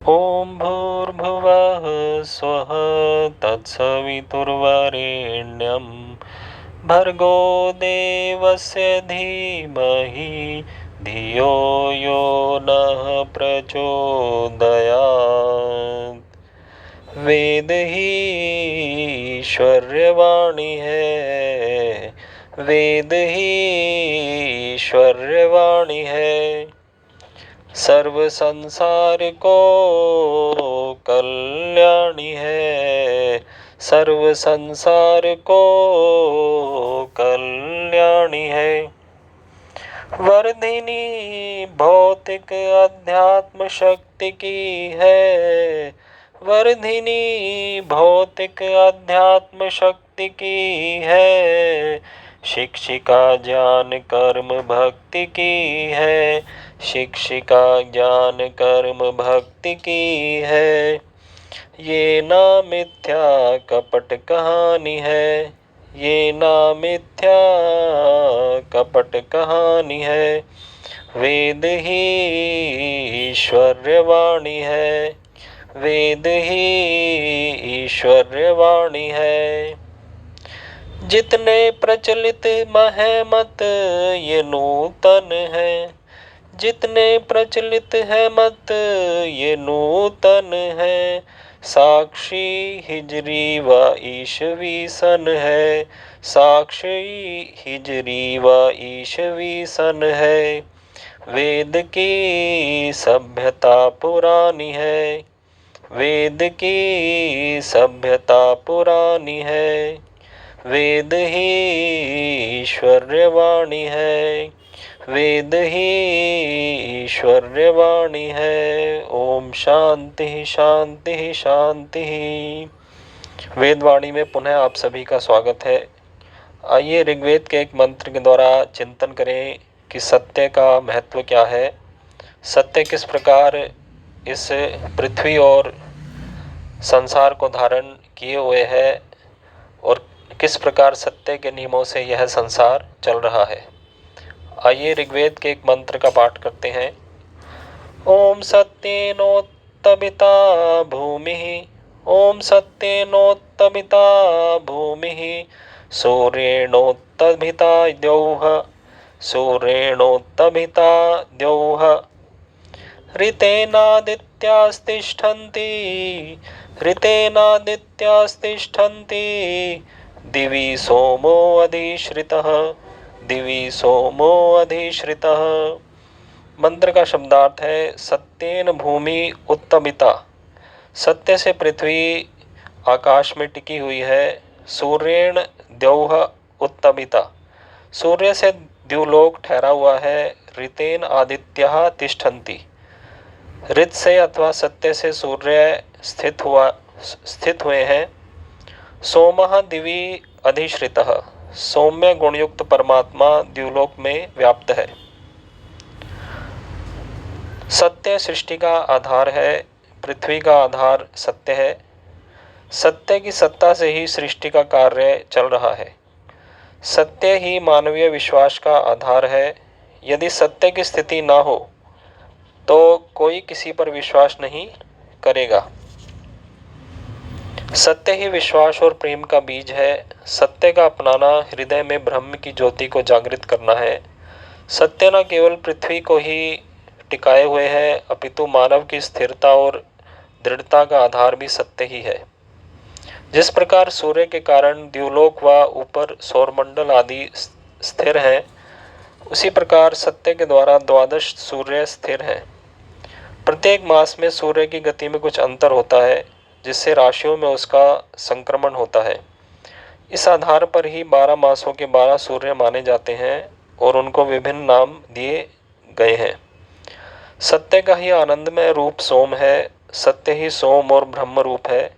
ॐ भूर्भुवः स्वः तत्सवितुर्वरेण्यं भर्गो देवस्य धीमहि धियो यो नः प्रचोदयात्। वेद ही ईश्वर्यवाणी है, वेद ही ईश्वर्यवाणी है। सर्व संसार को कल्याणी है, सर्व संसार को कल्याणी है। वर्धिनी भौतिक अध्यात्म शक्ति की है, वर्धिनी भौतिक अध्यात्म शक्ति की है। शिक्षिका ज्ञान कर्म भक्ति की है, शिक्षिका ज्ञान कर्म भक्ति की है। ये ना मिथ्या कपट कहानी है, ये ना मिथ्या कपट कहानी है। वेद ही ईश्वर्यवाणी है, वेद ही ईश्वर्यवाणी है। जितने प्रचलित महमत ये नूतन है, जितने प्रचलित है मत ये नूतन है। साक्षी हिजरी व ईशवी सन है, साक्षी हिजरी व ईशवी सन है। वेद की सभ्यता पुरानी है, वेद की सभ्यता पुरानी है। वेद ही ईश्वर्यवाणी है, वेद ही ईश्वर्यवाणी है। ओम शांति शांति शांति। वेदवाणी में पुनः आप सभी का स्वागत है। आइए ऋग्वेद के एक मंत्र के द्वारा चिंतन करें कि सत्य का महत्व क्या है, सत्य किस प्रकार इस पृथ्वी और संसार को धारण किए हुए है और किस प्रकार सत्य के नियमों से यह संसार चल रहा है। आइए ऋग्वेद के एक मंत्र का पाठ करते हैं। ओम सत्येनोत्तमिता भूमिः, ओम सत्येनोत्तमिता भूमिः, सूर्येणोत्तमिता द्यौः, सूर्येणोत्तमिता द्यौः। ऋतेनादित्यास्तिष्ठन्ति, ऋतेनादित्यास्तिष्ठन्ति, दिवि सोमो अधिश्रितः, दिवि सोमो अधिश्रितः। मंत्र का शब्दार्थ है सत्येन भूमि उत्तमिता, सत्य से पृथ्वी आकाश में टिकी हुई है। सूर्येण द्यौः उत्तमिता, सूर्य से द्युलोक ठहरा हुआ है। ऋतेन आदित्यः तिष्ठन्ति, ऋत से अथवा सत्य से सूर्य स्थित हुए हैं। सोमः दिवि अधिश्रितः, सौम्य गुणयुक्त परमात्मा द्युलोक में व्याप्त है। सत्य सृष्टि का आधार है, पृथ्वी का आधार सत्य है। सत्य की सत्ता से ही सृष्टि का कार्य चल रहा है। सत्य ही मानवीय विश्वास का आधार है। यदि सत्य की स्थिति ना हो तो कोई किसी पर विश्वास नहीं करेगा। सत्य ही विश्वास और प्रेम का बीज है। सत्य का अपनाना हृदय में ब्रह्म की ज्योति को जागृत करना है। सत्य न केवल पृथ्वी को ही टिकाए हुए है, अपितु मानव की स्थिरता और दृढ़ता का आधार भी सत्य ही है। जिस प्रकार सूर्य के कारण द्युलोक व ऊपर सौरमंडल आदि स्थिर हैं, उसी प्रकार सत्य के द्वारा द्वादश सूर्य स्थिर हैं। प्रत्येक मास में सूर्य की गति में कुछ अंतर होता है, जिससे राशियों में उसका संक्रमण होता है। इस आधार पर ही 12 मासों के 12 सूर्य माने जाते हैं और उनको विभिन्न नाम दिए गए हैं। सत्य का ही आनंदमय रूप सोम है, सत्य ही सोम और ब्रह्म रूप है।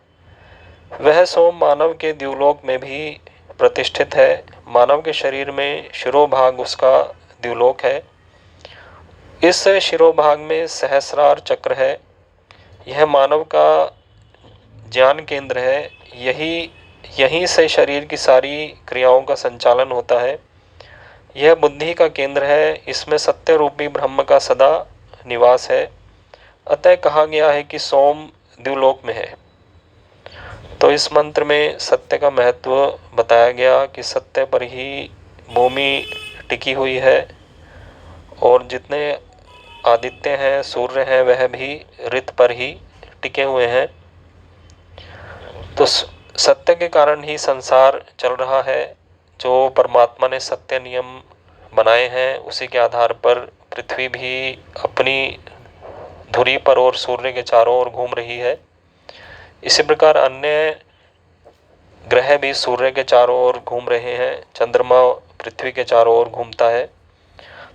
वह सोम मानव के द्युलोक में भी प्रतिष्ठित है। मानव के शरीर में शिरोभाग उसका द्युलोक है। इस शिरोभाग में सहस्रार चक्र है। यह मानव का ज्ञान केंद्र है। यहीं से शरीर की सारी क्रियाओं का संचालन होता है। यह बुद्धि का केंद्र है। इसमें सत्य रूपी ब्रह्म का सदा निवास है। अतः कहा गया है कि सोम द्युलोक में है। तो इस मंत्र में सत्य का महत्व बताया गया कि सत्य पर ही भूमि टिकी हुई है और जितने आदित्य हैं, सूर्य हैं, वह भी ऋत पर ही टिके हुए हैं। तो सत्य के कारण ही संसार चल रहा है। जो परमात्मा ने सत्य नियम बनाए हैं उसी के आधार पर पृथ्वी भी अपनी धुरी पर और सूर्य के चारों ओर घूम रही है। इसी प्रकार अन्य ग्रह भी सूर्य के चारों ओर घूम रहे हैं, चंद्रमा पृथ्वी के चारों ओर घूमता है।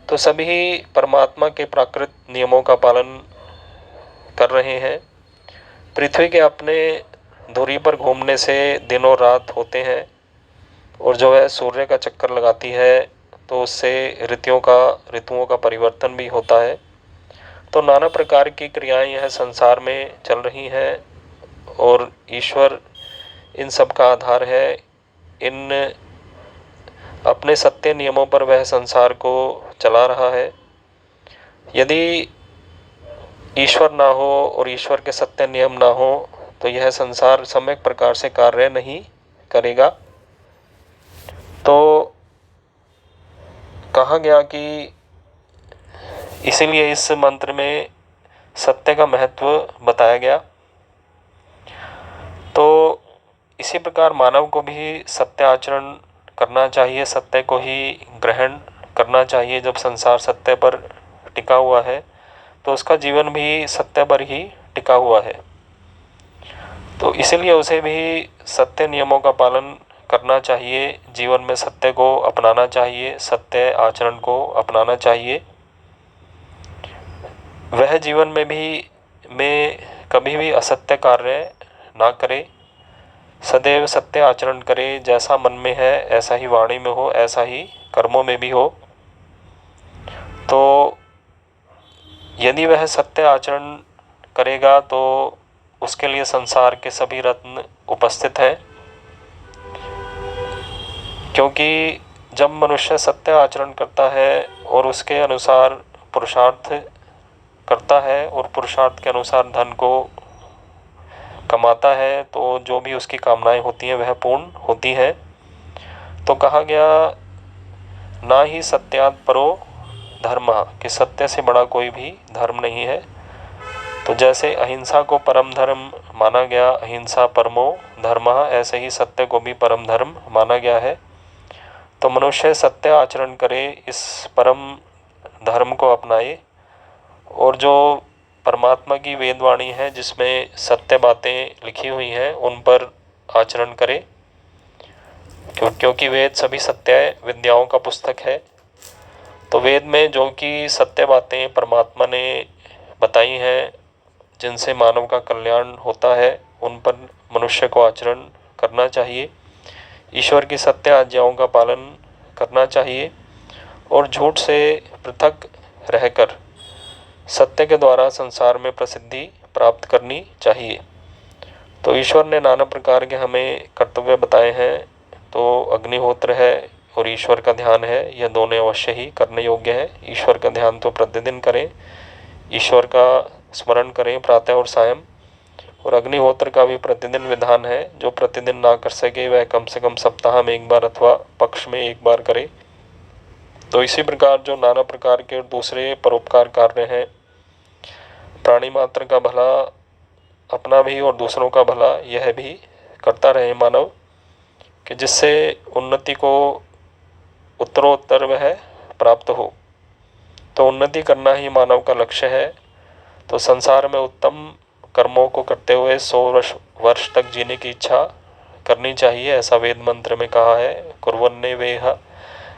तो सभी परमात्मा के प्राकृत नियमों का पालन कर रहे हैं। पृथ्वी के अपने धुरी पर घूमने से दिनों रात होते हैं और जो है सूर्य का चक्कर लगाती है तो उससे ऋतुओं का परिवर्तन भी होता है। तो नाना प्रकार की क्रियाएं यह संसार में चल रही हैं और ईश्वर इन सब का आधार है। इन अपने सत्य नियमों पर वह संसार को चला रहा है। यदि ईश्वर ना हो और ईश्वर के सत्य नियम ना हो तो यह संसार सम्यक प्रकार से कार्य नहीं करेगा। तो कहा गया कि इसीलिए इस मंत्र में सत्य का महत्व बताया गया। तो इसी प्रकार मानव को भी सत्य आचरण करना चाहिए, सत्य को ही ग्रहण करना चाहिए। जब संसार सत्य पर टिका हुआ है तो उसका जीवन भी सत्य पर ही टिका हुआ है। तो इसीलिए उसे भी सत्य नियमों का पालन करना चाहिए, जीवन में सत्य को अपनाना चाहिए, सत्य आचरण को अपनाना चाहिए। वह जीवन में कभी भी असत्य कार्य ना करे, सदैव सत्य आचरण करे। जैसा मन में है ऐसा ही वाणी में हो, ऐसा ही कर्मों में भी हो। तो यदि वह सत्य आचरण करेगा तो उसके लिए संसार के सभी रत्न उपस्थित हैं। क्योंकि जब मनुष्य सत्य आचरण करता है और उसके अनुसार पुरुषार्थ करता है और पुरुषार्थ के अनुसार धन को कमाता है तो जो भी उसकी कामनाएं होती हैं वह पूर्ण होती हैं। तो कहा गया ना ही सत्यात् परो धर्मः, कि सत्य से बड़ा कोई भी धर्म नहीं है। तो जैसे अहिंसा को परम धर्म माना गया, अहिंसा परमो धर्मः, ऐसे ही सत्य को भी परम धर्म माना गया है। तो मनुष्य सत्य आचरण करे, इस परम धर्म को अपनाए और जो परमात्मा की वेदवाणी है जिसमें सत्य बातें लिखी हुई हैं उन पर आचरण करे। क्योंकि वेद सभी सत्य विद्याओं का पुस्तक है। तो वेद में जो कि सत्य बातें परमात्मा ने बताई हैं जिनसे मानव का कल्याण होता है उन पर मनुष्य को आचरण करना चाहिए, ईश्वर की सत्य आज्ञाओं का पालन करना चाहिए और झूठ से पृथक रहकर सत्य के द्वारा संसार में प्रसिद्धि प्राप्त करनी चाहिए। तो ईश्वर ने नाना प्रकार के हमें कर्तव्य बताए हैं। तो अग्निहोत्र है और ईश्वर का ध्यान है, यह दोनों अवश्य ही करने योग्य है। ईश्वर का ध्यान तो प्रतिदिन करें, ईश्वर का स्मरण करें प्रातः और सायं। और अग्निहोत्र का भी प्रतिदिन विधान है, जो प्रतिदिन ना कर सके वह कम से कम सप्ताह में एक बार अथवा पक्ष में एक बार करे। तो इसी प्रकार जो नाना प्रकार के दूसरे परोपकार कार्य हैं, प्राणी मात्र का भला, अपना भी और दूसरों का भला, यह भी करता रहे मानव, कि जिससे उन्नति को उत्तरोत्तर वह प्राप्त हो। तो उन्नति करना ही मानव का लक्ष्य है। तो संसार में उत्तम कर्मों को करते हुए 100 वर्ष तक जीने की इच्छा करनी चाहिए, ऐसा वेद मंत्र में कहा है। कुर्वन्ने वेह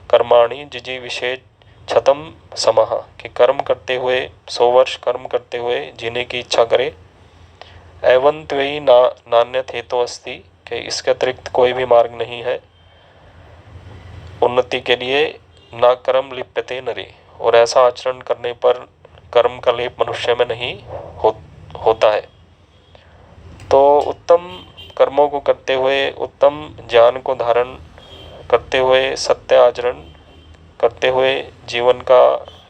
कर्माणि जिजीविषेत् शतं समः, कि कर्म करते हुए 100 वर्ष कर्म करते हुए जीने की इच्छा करे। एवं त्वयि नान्यत् हेतु अस्ति, कि इसके अतिरिक्त कोई भी मार्ग नहीं है उन्नति के लिए। ना कर्म लिप्यते नरे, और ऐसा आचरण करने पर कर्म का लेप मनुष्य में नहीं होता है। तो उत्तम कर्मों को करते हुए, उत्तम ज्ञान को धारण करते हुए, सत्य आचरण करते हुए जीवन का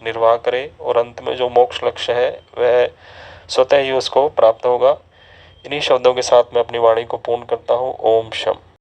निर्वाह करे और अंत में जो मोक्ष लक्ष्य है वह स्वतः ही उसको प्राप्त होगा। इन्हीं शब्दों के साथ मैं अपनी वाणी को पूर्ण करता हूँ। ओम शम।